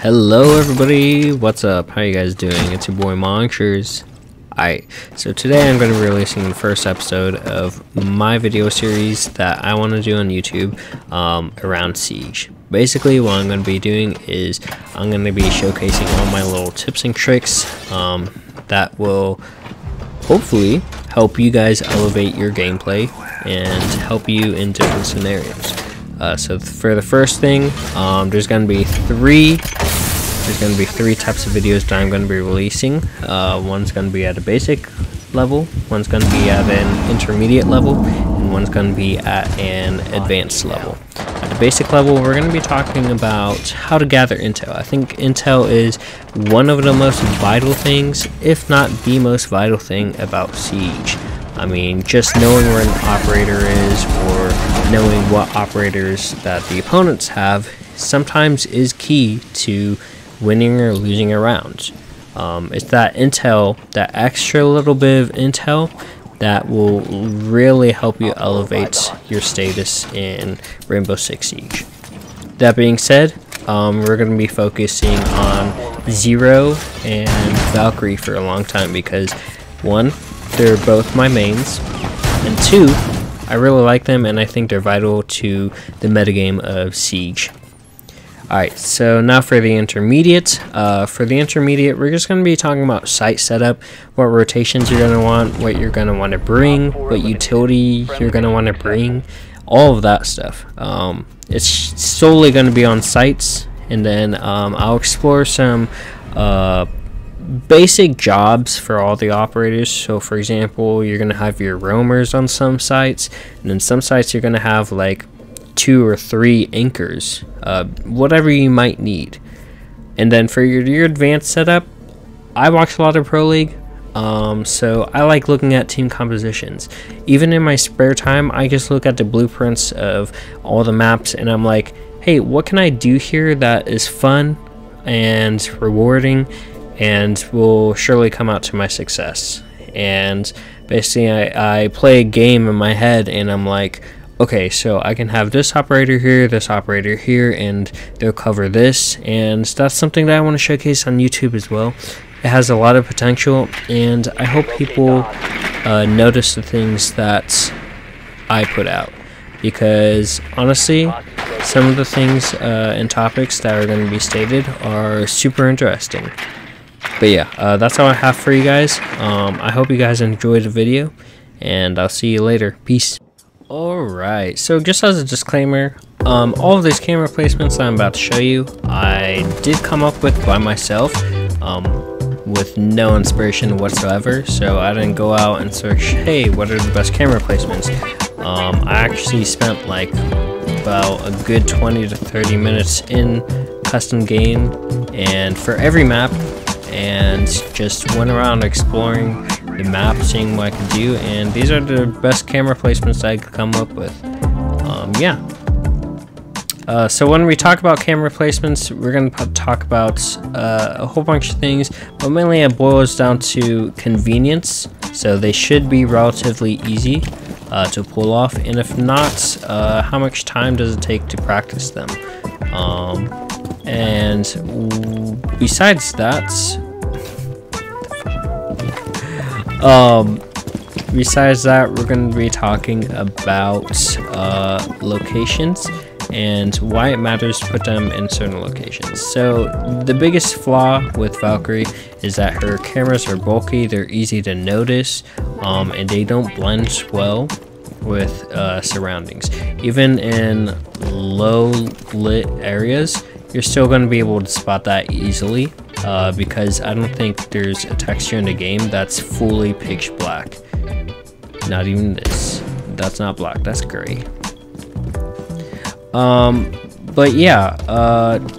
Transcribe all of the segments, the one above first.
Hello everybody, what's up? How you guys doing? It's your boy Monchers. Alright, so today I'm going to be releasing the first episode of my video series that I want to do on YouTube around Siege. Basically what I'm going to be doing is I'm going to be showcasing all my little tips and tricks that will hopefully help you guys elevate your gameplay and help you in different scenarios. So for the first thing, there's going to be three types of videos that I'm going to be releasing. One's going to be at a basic level, one's going to be at an intermediate level, and one's going to be at an advanced level. At the basic level, we're going to be talking about how to gather intel. I think intel is one of the most vital things, if not the most vital thing about Siege. I mean, just knowing where an operator is or knowing what operators that the opponents have sometimes is key to winning or losing a round. It's that intel, that extra little bit of intel that will really help you elevate your status in Rainbow Six Siege. That being said, we're going to be focusing on Zero and Valkyrie for a long time because one, they're both my mains, and two, I really like them and I think they're vital to the metagame of Siege. Alright, so now for the intermediate. We're just going to be talking about site setup, what rotations you're going to want, what you're going to want to bring, what utility you're going to want to bring, all of that stuff. It's solely going to be on sites, and then I'll explore some basic jobs for all the operators. So for example, you're going to have your roamers on some sites, and then some sites you're going to have like 2 or 3 anchors, whatever you might need. And then for your advanced setup, I watch a lot of Pro League, so I like looking at team compositions. Even in my spare time, I just look at the blueprints of all the maps and I'm like, hey, what can I do here that is fun and rewarding and will surely come out to my success? And basically I play a game in my head and I'm like, okay, so I can have this operator here, and they'll cover this, and that's something that I want to showcase on YouTube as well. It has a lot of potential, and I hope people notice the things that I put out, because honestly, some of the things and topics that are going to be stated are super interesting. But yeah, that's all I have for you guys. I hope you guys enjoyed the video, and I'll see you later. Peace. Alright, so just as a disclaimer, all of these camera placements that I'm about to show you, I did come up with by myself, with no inspiration whatsoever, so I didn't go out and search, hey, what are the best camera placements? I actually spent like about a good 20 to 30 minutes in custom game, and for every map, and just went around exploring the map, seeing what I could do, and these are the best camera placements I could come up with. So when we talk about camera placements, we're going to talk about a whole bunch of things, but mainly it boils down to convenience, so they should be relatively easy to pull off, and if not, how much time does it take to practice them? And besides that, we're going to be talking about locations and why it matters to put them in certain locations. So the biggest flaw with Valkyrie is that her cameras are bulky, they're easy to notice, and they don't blend well with surroundings. Even in low lit areas, you're still going to be able to spot that easily, because I don't think there's a texture in the game that's fully pitch black. Not even this. That's not black, that's gray. But yeah,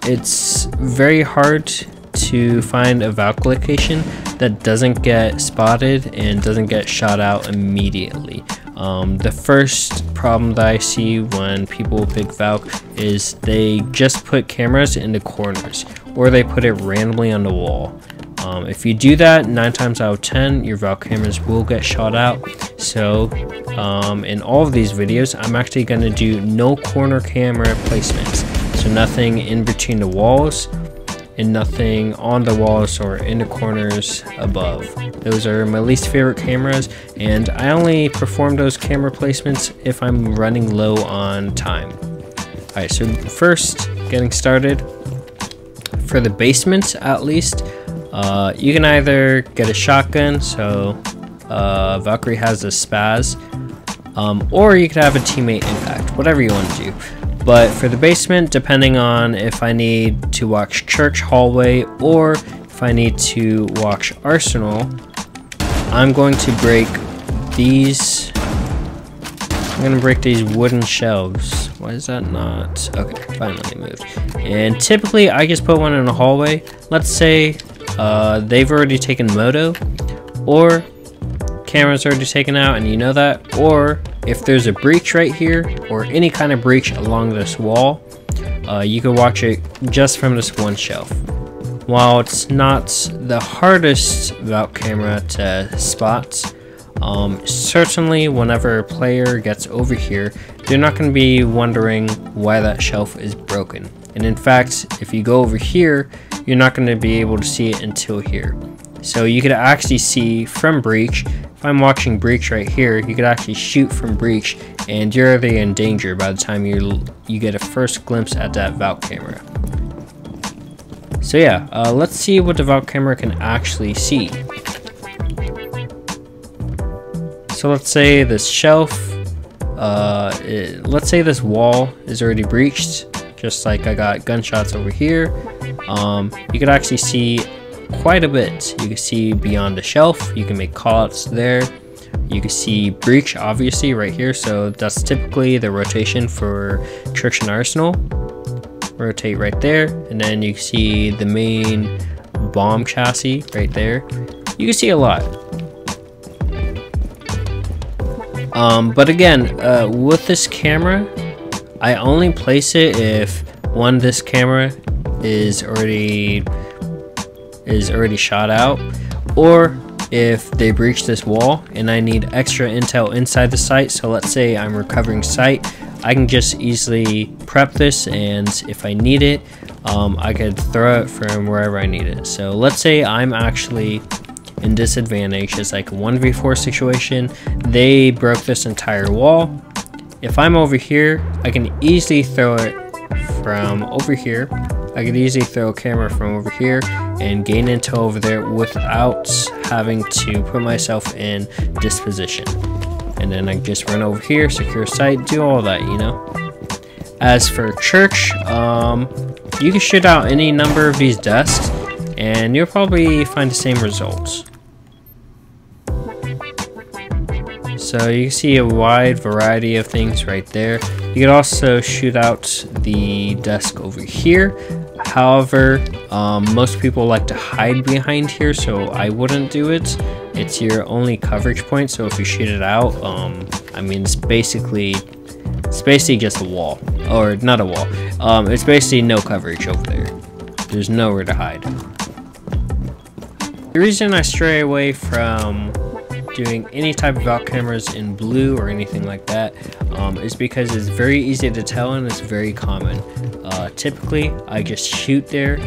it's very hard to find a Valk location that doesn't get spotted and doesn't get shot out immediately. The first problem that I see when people pick Valk is they just put cameras in the corners, or they put it randomly on the wall. If you do that, 9 times out of 10, your Valk cameras will get shot out. So in all of these videos, I'm actually going to do no corner camera placements. So nothing in between the walls and nothing on the walls or in the corners above. Those are my least favorite cameras, and I only perform those camera placements if I'm running low on time. Alright, so first, getting started, for the basement at least, you can either get a shotgun, so Valkyrie has a spaz, or you could have a teammate impact, whatever you want to do. But for the basement, depending on if I need to watch church hallway or if I need to watch arsenal, I'm going to break these. I'm going to break these wooden shelves. Why is that not? Okay, finally it moved. And typically I just put one in the hallway. Let's say they've already taken moto, or camera's already taken out and you know that, or if there's a breach right here or any kind of breach along this wall, you can watch it just from this one shelf. While it's not the hardest Valk camera to spot, certainly whenever a player gets over here, they're not going to be wondering why that shelf is broken. And in fact, if you go over here, you're not going to be able to see it until here. So you could actually see from breach. If I'm watching breach right here, you could actually shoot from breach, and you're already in danger by the time you get a first glimpse at that Valk camera. So yeah, let's see what the Valk camera can actually see. So let's say this shelf, let's say this wall is already breached, just like I got gunshots over here. You could actually see quite a bit. You can see beyond the shelf, you can make callouts there. You can see breach obviously right here, so that's typically the rotation for church and arsenal. Rotate right there, and then you can see the main bomb chassis right there. You can see a lot. But again, with this camera, I only place it if one, this camera is already shot out, or if they breach this wall and I need extra intel inside the site. So let's say I'm recovering site, I can just easily prep this, and if I need it, I could throw it from wherever I need it. So let's say I'm actually in disadvantage. It's like a 1v4 situation. They broke this entire wall. If I'm over here, I can easily throw it from over here. I could easily throw a camera from over here and gain intel over there without having to put myself in this position. And then I just run over here, secure site, do all that, you know. As for church, you can shoot out any number of these desks and you'll probably find the same results. So you can see a wide variety of things right there. You could also shoot out the desk over here. However, most people like to hide behind here, so I wouldn't do it. It's your only coverage point, so if you shoot it out, I mean, it's basically just a wall, or not a wall. It's basically no coverage over there. There's nowhere to hide. The reason I stray away from doing any type of Valk cameras in blue or anything like that is because it's very easy to tell and it's very common. Typically I just shoot there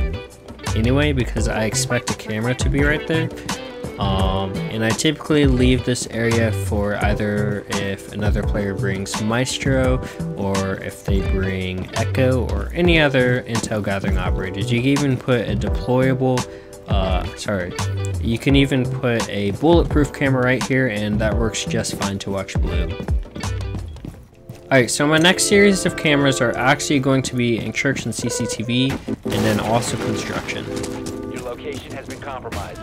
anyway because I expect the camera to be right there, and I typically leave this area for either if another player brings Maestro or if they bring Echo or any other intel gathering operators. You can even put a deployable you can even put a bulletproof camera right here, and that works just fine to watch blue. Alright, so my next series of cameras are actually going to be in church and CCTV, and then also construction. Your location has been compromised.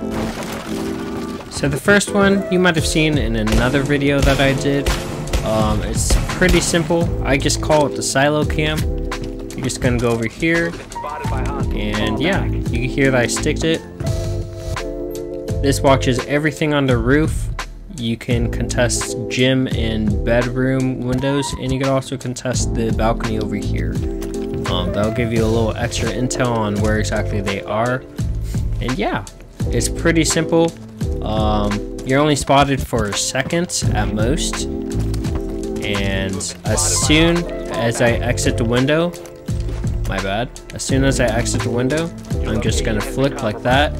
So the first one you might have seen in another video that I did. It's pretty simple. I just call it the silo cam. You're just gonna go over here, and yeah, you can hear that I sticked it. This watches everything on the roof. You can contest gym and bedroom windows, and you can also contest the balcony over here. That'll give you a little extra intel on where exactly they are. And yeah, it's pretty simple. You're only spotted for seconds at most, and as soon as I exit the window, as soon as I exit the window, I'm just gonna flick like that,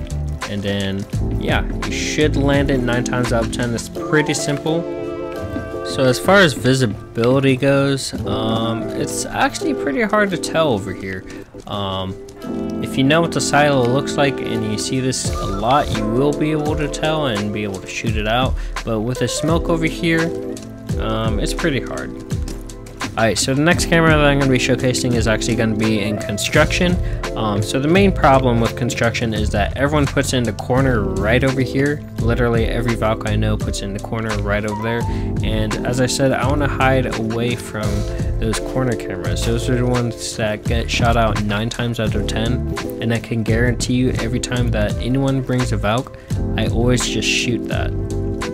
and then yeah, you should land it 9 times out of 10. It's pretty simple. So as far as visibility goes, it's actually pretty hard to tell over here. If you know what the silo looks like and you see this a lot, you will be able to tell and be able to shoot it out. But with the smoke over here, it's pretty hard. Alright, so the next camera that I'm going to be showcasing is actually going to be in construction. So the main problem with construction is that everyone puts in the corner right over here. Literally every Valk I know puts in the corner right over there. And as I said, I want to hide away from those corner cameras. Those are the ones that get shot out 9 times out of 10. And I can guarantee you every time that anyone brings a Valk, I always just shoot that.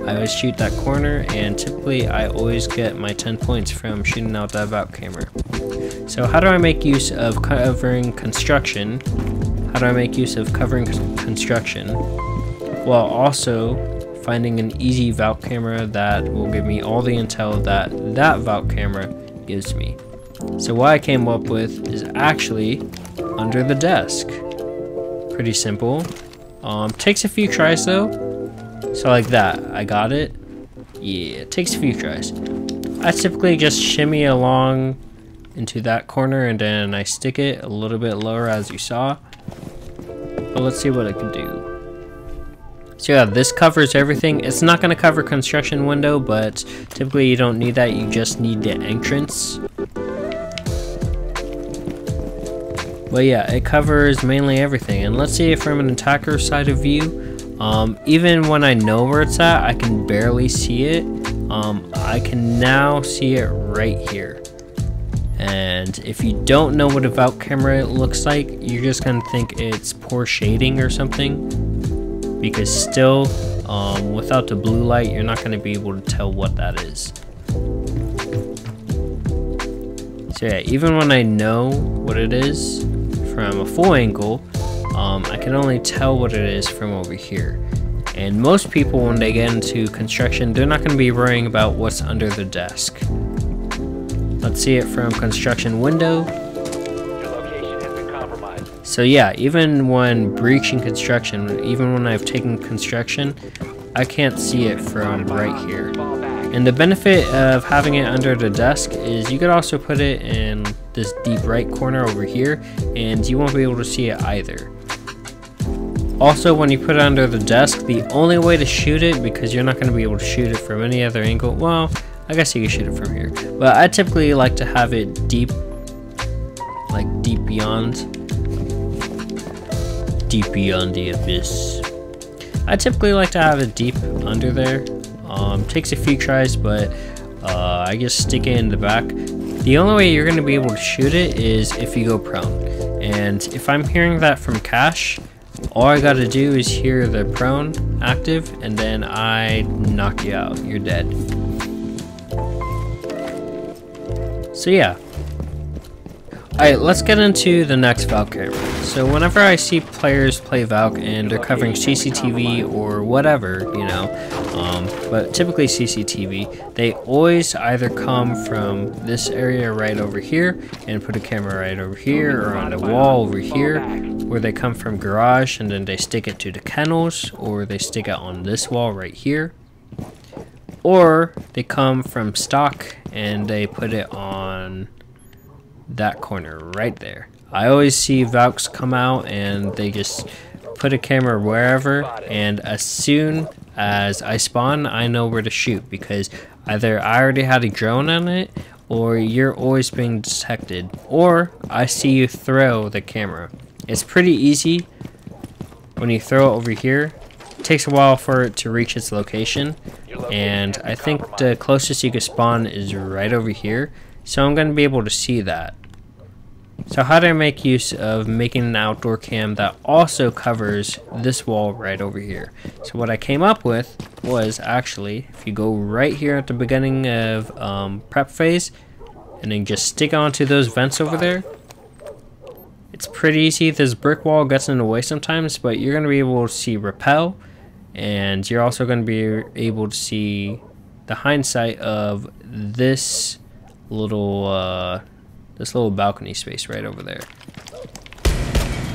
I always shoot that corner, and typically I always get my 10 points from shooting out that Valk camera. So how do I make use of covering construction? How do I make use of covering construction while also finding an easy Valk camera that will give me all the intel that that Valk camera gives me? So what I came up with is actually under the desk. Pretty simple. Takes a few tries though. So like that, I got it. Yeah, it takes a few tries. I typically just shimmy along into that corner and then I stick it a little bit lower as you saw. But let's see what I can do. So yeah, this covers everything. It's not going to cover construction window, but typically you don't need that. You just need the entrance. But yeah, it covers mainly everything. And let's see it from an attacker side of view. Even when I know where it's at, I can barely see it. I can now see it right here. And if you don't know what a Valk camera looks like, you're just gonna think it's poor shading or something. Because still, without the blue light, you're not gonna be able to tell what that is. So yeah, even when I know what it is from a full angle, I can only tell what it is from over here. And most people, when they get into construction, they're not going to be worrying about what's under the desk. Let's see it from construction window. Your location has been compromised. So yeah, even when breaching construction, even when I've taken construction, I can't see it from right here. And the benefit of having it under the desk is you could also put it in this deep right corner over here, and you won't be able to see it either. Also, when you put it under the desk, the only way to shoot it, because you're not going to be able to shoot it from any other angle, well, I guess you can shoot it from here, but I typically like to have it deep, like deep beyond the abyss. I typically like to have it deep under there. Takes a few tries, but I just stick it in the back. The only way you're going to be able to shoot it is if you go prone. And if I'm hearing that from cache, all I gotta do is hear the prone active, and then I knock you out. You're dead. So yeah. Alright, let's get into the next Valk camera. So whenever I see players play Valk and they're covering CCTV or whatever, you know, but typically CCTV, they always either come from this area right over here and put a camera right over here, or on the wall over here, where they come from garage and then they stick it to the kennels, or they stick it on this wall right here, or they come from stock and they put it on that corner right there. I always see Valks come out and they just put a camera wherever, and as soon as I spawn, I know where to shoot, because either I already had a drone on it, or you're always being detected, or I see you throw the camera. It's pretty easy when you throw it over here. It takes a while for it to reach its location, and I think the closest you can spawn is right over here, so I'm going to be able to see that. So how do I make use of making an outdoor cam that also covers this wall right over here? So what I came up with was actually, if you go right here at the beginning of prep phase, and then just stick onto those vents over there, it's pretty easy. This brick wall gets in the way sometimes, but you're going to be able to see rappel, and you're also going to be able to see the hindsight of this little balcony space right over there.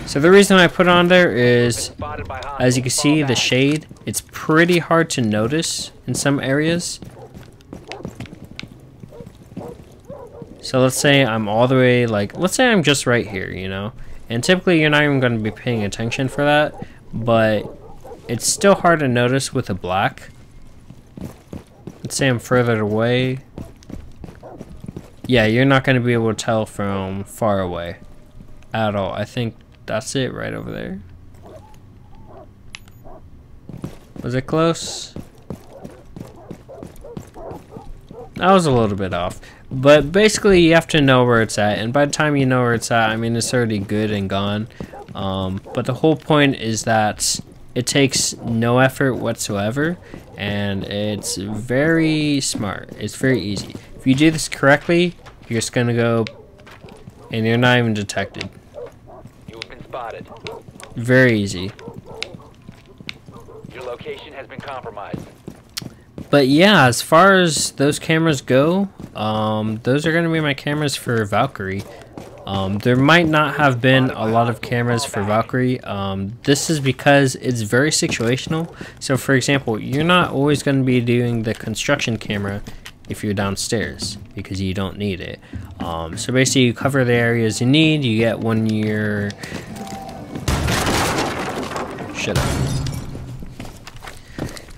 So the reason I put it on there is, Spotted by hostiles. as you can see, Fall the back. shade, it's pretty hard to notice in some areas. So let's say I'm all the way, like, let's say I'm just right here, you know? And typically you're not even going to be paying attention for that, but it's still hard to notice with the black. Let's say I'm further away. Yeah, you're not going to be able to tell from far away at all. I think that's it right over there. Was it close? That was a little bit off. But basically you have to know where it's at, and by the time you know where it's at, I mean, it's already good and gone. But the whole point is that it takes no effort whatsoever, and it's very smart. It's very easy. If you do this correctly, you're just gonna go and you're not even detected. You have been spotted. Very easy. Your location has been compromised. But yeah, as far as those cameras go, those are going to be my cameras for Valkyrie. There might not have been a lot of cameras for Valkyrie. This is because it's very situational. So for example, you're not always going to be doing the construction camera if you're downstairs, because you don't need it. So basically you cover the areas you need. You get when you're... Shut up.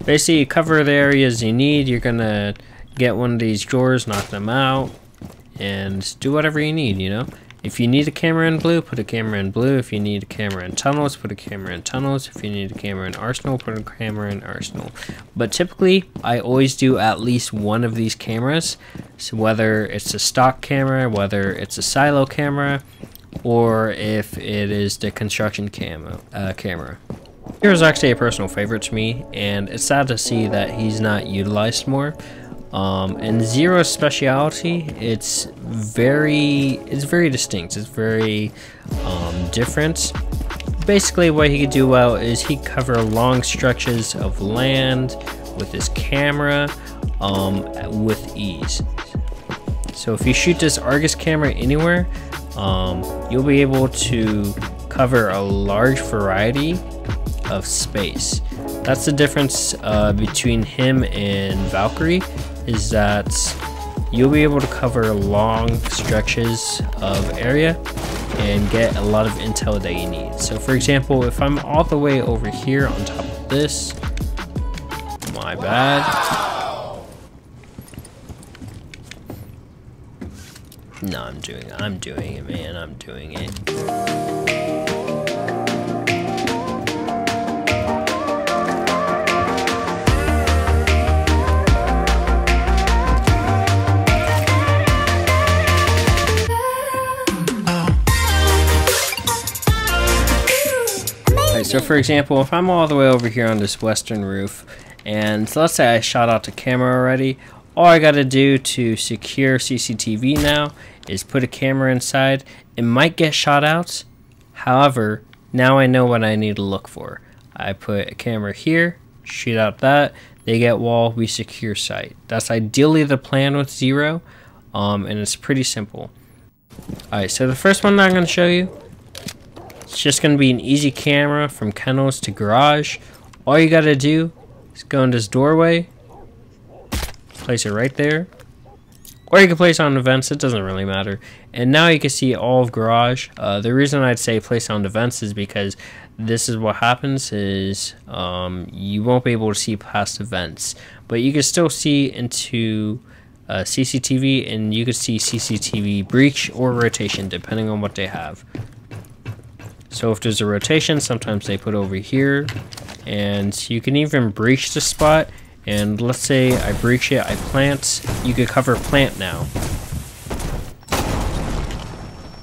Basically, you cover the areas you need. You're gonna get one of these drawers, knock them out, and do whatever you need, you know? If you need a camera in blue, put a camera in blue. If you need a camera in tunnels, put a camera in tunnels. If you need a camera in arsenal, put a camera in arsenal. But typically, I always do at least one of these cameras. So whether it's a stock camera, whether it's a silo camera, or if it is the construction camera. Hero's actually a personal favorite to me, and it's sad to see that he's not utilized more. And Zero's speciality, it's very distinct. It's very different. Basically, what he could do well is he cover long stretches of land with his camera with ease. So if you shoot this Argus camera anywhere, you'll be able to cover a large variety of space. That's the difference between him and Valkyrie, is that you'll be able to cover long stretches of area and get a lot of intel that you need. So for example, if I'm all the way over here on top of this, my bad. No, I'm doing it, man. I'm doing it. So for example, if I'm all the way over here on this western roof, and let's say I shot out the camera already, all I gotta do to secure CCTV now is put a camera inside. It might get shot out, however, now I know what I need to look for. I put a camera here, shoot out that, they get wall, we secure site. That's ideally the plan with Zero, and it's pretty simple. Alright, so the first one that I'm gonna show you, it's just going to be an easy camera from kennels to garage. All you got to do is go in this doorway, place it right there, or you can place it on the vents, it doesn't really matter. And now you can see all of garage. The reason I'd say place on the vents is because this is what happens is you won't be able to see past the vents, but you can still see into CCTV, and you can see CCTV breach or rotation depending on what they have. So if there's a rotation, sometimes they put over here, and you can even breach the spot. And let's say I breach it, I plant, you could cover plant now.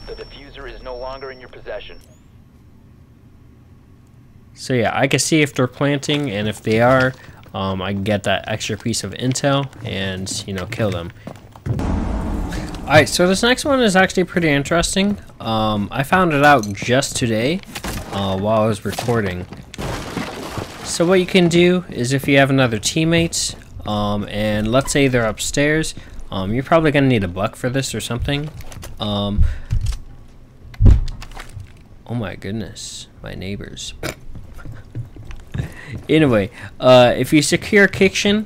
The diffuser is no longer in your possession. So yeah, I can see if they're planting, and if they are, I can get that extra piece of intel and, you know, kill them. Alright, so this next one is actually pretty interesting. I found it out just today while I was recording. So what you can do is if you have another teammate, and let's say they're upstairs, you're probably going to need a buck for this or something. Oh my goodness, my neighbors. Anyway, if you secure Kitchen,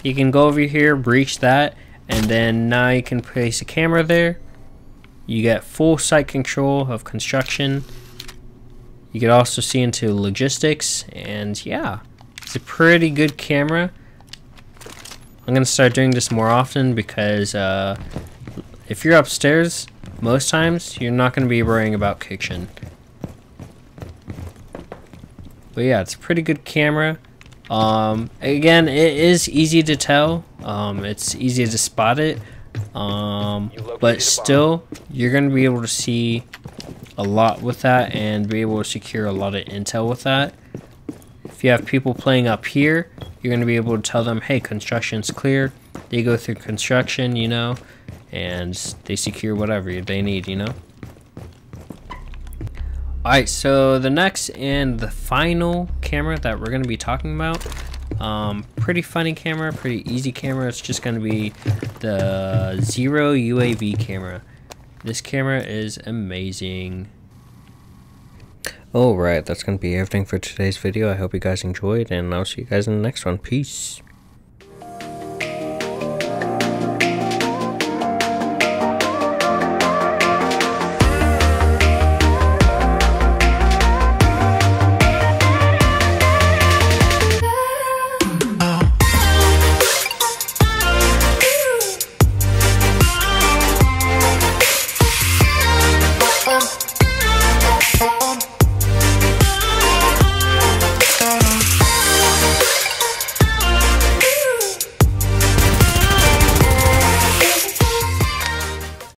you can go over here, breach that, and then now you can place a camera there. You get full site control of construction. You can also see into logistics, and yeah, it's a pretty good camera. I'm gonna start doing this more often because if you're upstairs, most times you're not gonna be worrying about Kitchen. But yeah, it's a pretty good camera. Again, it is easy to tell. It's easy to spot it. But still, you're going to be able to see a lot with that and be able to secure a lot of intel with that. If you have people playing up here, you're going to be able to tell them, hey, construction's clear. They go through construction, you know, and they secure whatever they need, you know. Alright, so the next and the final camera that we're going to be talking about, pretty funny camera, pretty easy camera. It's just going to be the Zero UAV camera. This camera is amazing. Alright, that's going to be everything for today's video. I hope you guys enjoyed, and I'll see you guys in the next one. Peace.